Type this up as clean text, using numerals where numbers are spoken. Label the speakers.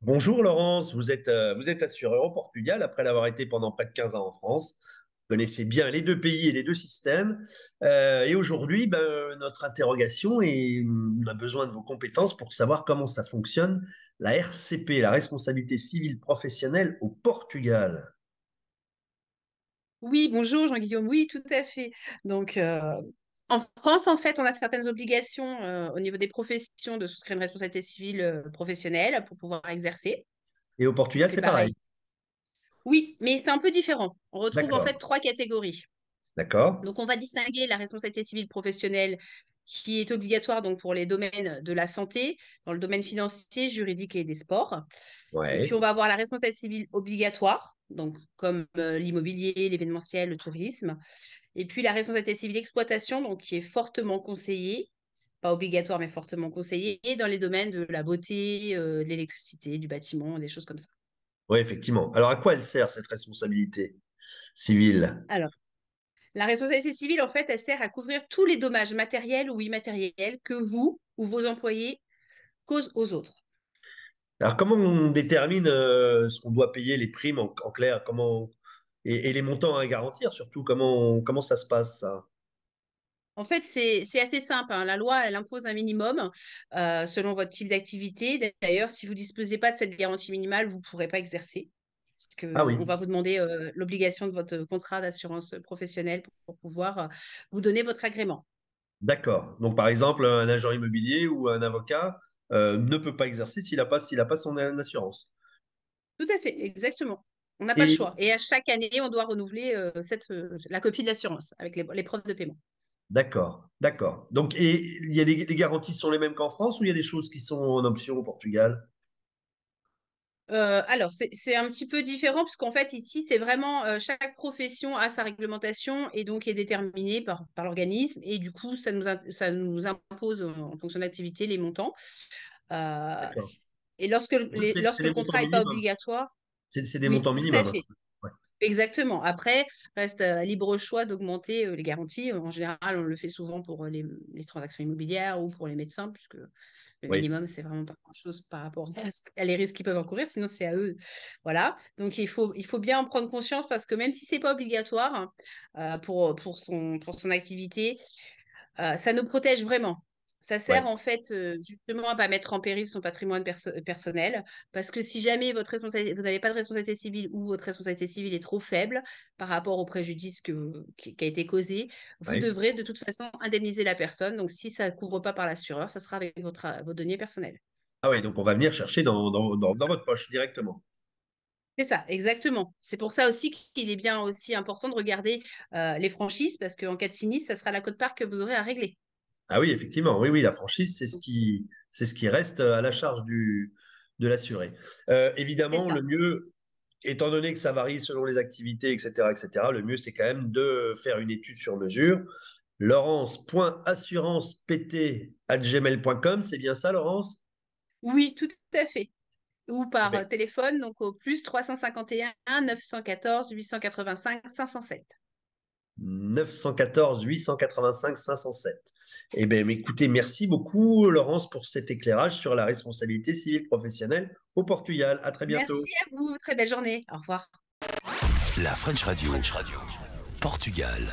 Speaker 1: Bonjour Laurence, vous êtes assureur au Portugal après l'avoir été pendant près de 15 ans en France. Vous connaissez bien les deux pays et les deux systèmes. Et aujourd'hui, notre interrogation est, on a besoin de vos compétences pour savoir comment ça fonctionne, la RCP, la responsabilité civile professionnelle au Portugal.
Speaker 2: Oui, bonjour Jean-Guillaume. Oui, tout à fait. Donc, en France, en fait, on a certaines obligations au niveau des professions de souscrire une responsabilité civile professionnelle pour pouvoir exercer.
Speaker 1: Et au Portugal,
Speaker 2: C'est
Speaker 1: c'est pareil.
Speaker 2: pareil. Oui, mais c'est un peu différent. On retrouve en
Speaker 1: D'accord,
Speaker 2: fait trois catégories.
Speaker 1: d'accord.
Speaker 2: Donc, on va distinguer la responsabilité civile professionnelle qui est obligatoire donc pour les domaines de la santé, dans le domaine financier, juridique et des sports. Et puis, on
Speaker 1: Ouais,
Speaker 2: va avoir la responsabilité civile obligatoire, donc comme l'immobilier, l'événementiel, le tourisme. Et puis, la responsabilité civile exploitation, donc qui est fortement conseillée, pas obligatoire, mais fortement conseillée, dans les domaines de la beauté, de l'électricité, du bâtiment, des choses comme ça.
Speaker 1: ouais, effectivement. Alors à quoi elle sert cette responsabilité civile?
Speaker 2: Alors, la responsabilité civile, en fait, elle sert à couvrir tous les dommages matériels ou immatériels que vous ou vos employés causent aux autres.
Speaker 1: Alors, comment on détermine ce qu'on doit payer, les primes en clair, et les montants à garantir surtout, comment ça se passe ça?
Speaker 2: En fait, c'est assez simple, hein. La loi, elle impose un minimum selon votre type d'activité. D'ailleurs, si vous disposez pas de cette garantie minimale, vous ne pourrez pas exercer. Parce
Speaker 1: Ah
Speaker 2: que
Speaker 1: oui,
Speaker 2: on va vous demander l'obligation de votre contrat d'assurance professionnelle pour pouvoir vous donner votre agrément.
Speaker 1: d'accord. Donc par exemple, un agent immobilier ou un avocat ne peut pas exercer s'il a pas son assurance.
Speaker 2: Tout à fait, exactement. On n'a pas le
Speaker 1: Et
Speaker 2: choix. Et à chaque année, on doit renouveler la copie de l'assurance avec les preuves de paiement.
Speaker 1: d'accord, d'accord. Donc et il y a les garanties sont les mêmes qu'en France ou il y a des choses qui sont en option au Portugal?
Speaker 2: Alors, c'est un petit peu différent parce qu'en fait, ici, c'est vraiment chaque profession a sa réglementation et donc est déterminée par l'organisme. Et du coup, ça nous impose en fonction de l'activité les montants. Euh,
Speaker 1: D'accord.
Speaker 2: et
Speaker 1: C'est
Speaker 2: lorsque
Speaker 1: des
Speaker 2: le
Speaker 1: montants
Speaker 2: contrat n'est pas
Speaker 1: minimums.
Speaker 2: obligatoire,
Speaker 1: C'est des
Speaker 2: oui,
Speaker 1: montants
Speaker 2: tout à
Speaker 1: minimums, hein.
Speaker 2: fait.
Speaker 1: Ouais.
Speaker 2: Exactement. Après, reste à libre choix d'augmenter les garanties. En général, on le fait souvent pour les transactions immobilières ou pour les médecins, puisque le
Speaker 1: Oui.
Speaker 2: minimum, c'est vraiment pas grand-chose par rapport à les risques qu'ils peuvent encourir. Sinon, c'est à eux. Voilà. Donc, il faut bien en prendre conscience parce que même si c'est pas obligatoire pour son activité, ça nous protège vraiment. Ça sert
Speaker 1: Ouais.
Speaker 2: en fait justement à pas mettre en péril son patrimoine personnel, parce que si jamais vous n'avez pas de responsabilité civile ou votre responsabilité civile est trop faible par rapport au préjudice qui a été causé, vous
Speaker 1: Ouais.
Speaker 2: devrez de toute façon indemniser la personne. Donc si ça ne couvre pas par l'assureur, ça sera avec vos données personnelles.
Speaker 1: Ah oui, donc on va venir chercher dans votre poche directement.
Speaker 2: C'est ça, exactement. C'est pour ça aussi qu'il est bien aussi important de regarder les franchises, parce qu'en cas de sinistre, ça sera la quote-part que vous aurez à régler.
Speaker 1: Ah oui, effectivement, oui, oui, la franchise, c'est ce qui reste à la charge de l'assuré.
Speaker 2: C'est
Speaker 1: Évidemment,
Speaker 2: ça.
Speaker 1: le mieux, étant donné que ça varie selon les activités, etc., le mieux, c'est quand même de faire une étude sur mesure. Laurence.assurancept@gmail.com, c'est bien ça, Laurence?
Speaker 2: Oui, tout à fait. Ou
Speaker 1: Eh
Speaker 2: par
Speaker 1: ben,
Speaker 2: téléphone, donc au plus 351 914 885 507.
Speaker 1: 914 885 507. Eh bien, écoutez, merci beaucoup, Laurence, pour cet éclairage sur la responsabilité civile professionnelle au Portugal. À très bientôt.
Speaker 2: Merci à vous, très belle journée. Au revoir.
Speaker 3: La French Radio. Portugal.